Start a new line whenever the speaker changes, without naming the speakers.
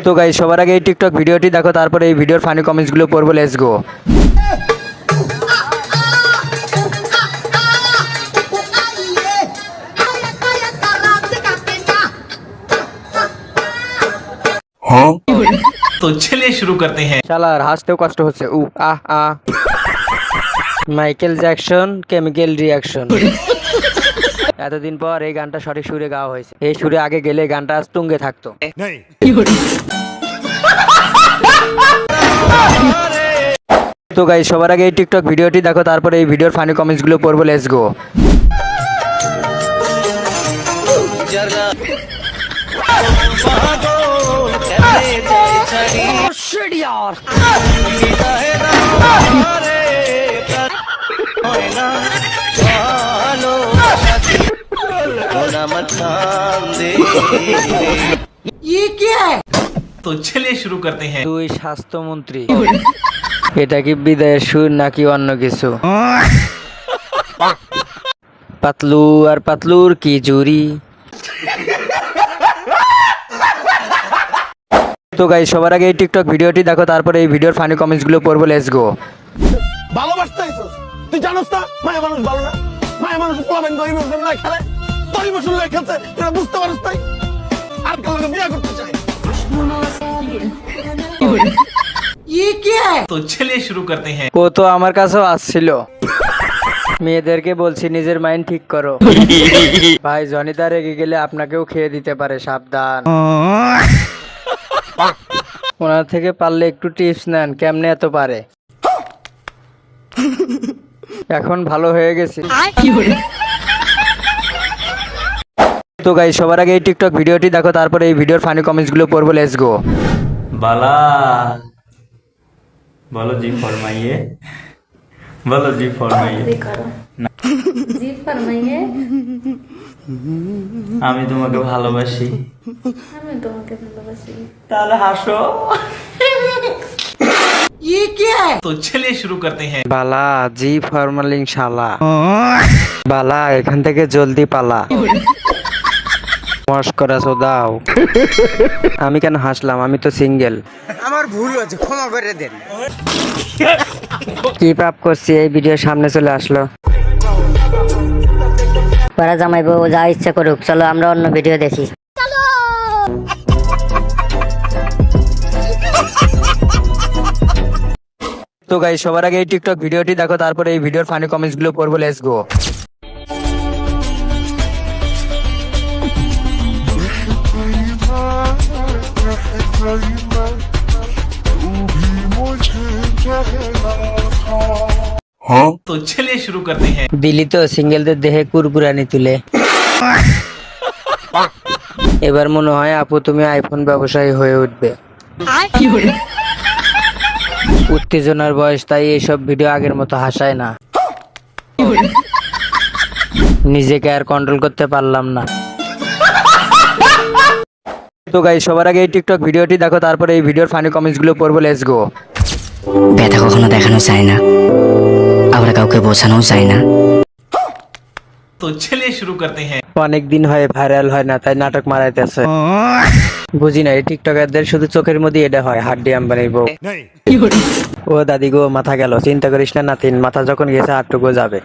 তো গাইস সবার আগে এই টিকটক ভিডিওটি দেখো, তারপরে এই ভিডিওর ফানি কমেন্টস গুলো পড়বো। Let's go.
तो चलिए शुरू करते हैं।
শালার হাসতেও কষ্ট হচ্ছে। আহ আহ। Michael Jackson chemical reaction. এতদিন পর এই গানটা সঠিক সুরে গাওয়া হয়েছে। এই সুরে আগে গেলে গানটা আজ তুঙ্গে থাকতো। তো গাইস সবার আগে এই টিকটক ভিডিওটি দেখো, তারপরে এই ভিডিওর ফানি কমেন্টস গুলো পড়বো। Let's go.
तो चलिए शुरू करते हैं।
তুই স্বাস্থ্যমন্ত্রী, এটা কি বিদায়ের সুর নাকি অন্য কিছু? পাতলু আর পাতলুর কি জুরি। তো গাইস সবার আগে এই টিকটক ভিডিওটি দেখো, তারপরে এই ভিডিওর ফানি কমেন্টস গুলো পড়বো। লেটস গো।
ভালোবাসতে আইছস তুই জানোস না মায়া মানুষ ভালো না, মায়া মানুষ পোলাবেন গরিব বসে না খেলে গরিব বসে না খেলছে, এটা বুঝতে পারছ তাই আর কাউকে বিয়ে করতে চাই।
तो चलिए शुरू करते हैं।
ও তো আমার কাছেও আসছিল। মেয়েদেরকে বলছি নিজের মাইন্ড ঠিক করো। ভাই জনিতা রেগে গেলে আপনাকেও খেয়ে দিতে পারে, সাবধান। ওনার থেকে পারলে একটু টিপস নেন, কেমনে এত পারে। এখন ভালো হয়ে গেছে। তো গাইস সবার আগে এই টিকটক ভিডিওটি দেখো, তারপরে এই ভিডিওর ফানি কমেন্টস গুলো পড়বো। লেটস গো।
बाला बोलो जी फरमाइए, बोलो जी फरमाइए।
জি ফরমাইয়ে।
আমি তোমাকে ভালোবাসি।
আমি তোমাকে ভালোবাসি।
তাহলে হাসো।
तो चलिए शुरू करते हैं।
বালা জি ফরমালিং শালা। বালা এখান থেকে জলদি পালা। মস্করা দাও। আমি কেন হাসলাম, আমি তো সিঙ্গেল।
আমার ভুল হয়েছে, ক্ষমা করে দেন।
কি পাপ করছি এই ভিডিও সামনে চলে আসলো।
পারা জামাইবো যা ইচ্ছা করুক, চলো আমরা অন্য ভিডিও দেখি।
তো গাইস সবার আগে এই টিকটক ভিডিওটি দেখো, তারপরে এই ভিডিওর ফানি কমেন্টস গুলো পড়বো। Let's go.
तो चलिए शुरू करते हैं।
দিলি তো সিঙ্গেলদের দেহে কুরকুরানি তুলে। এবার মনে হয় আপু তুমি আইফোন ব্যবসায়ী হয়ে উঠবে। উত্তেজনার বয়স, তাই এইসব ভিডিও আগের মতো হাসায় না। নিজেকে আর কন্ট্রোল করতে পারলাম না। তো গাইস সবার আগে এই টিকটক ভিডিওটি দেখো, তারপরে এই ভিডিওর ফানি কমেন্টস গুলো পড়বো। লেটস গো।
ব্যথা কখনো দেখানো যায় না, আবার কাউকে বোঝানো যায় না।
तो चलिए शुरू करते हैं।
অনেক দিন হয় ভাইরাল হয় না, তাই নাটক মারাইতেছে। বুঝি না এই টিকটকারদের শুধু চোখের মধ্যে এটা হয়, হাড্ডি আম্বানির বউ। ও দাদি গো মাথা গেল, চিন্তা করিস না নাতিন, মাথা যখন গেছে আটটুকু যাবে।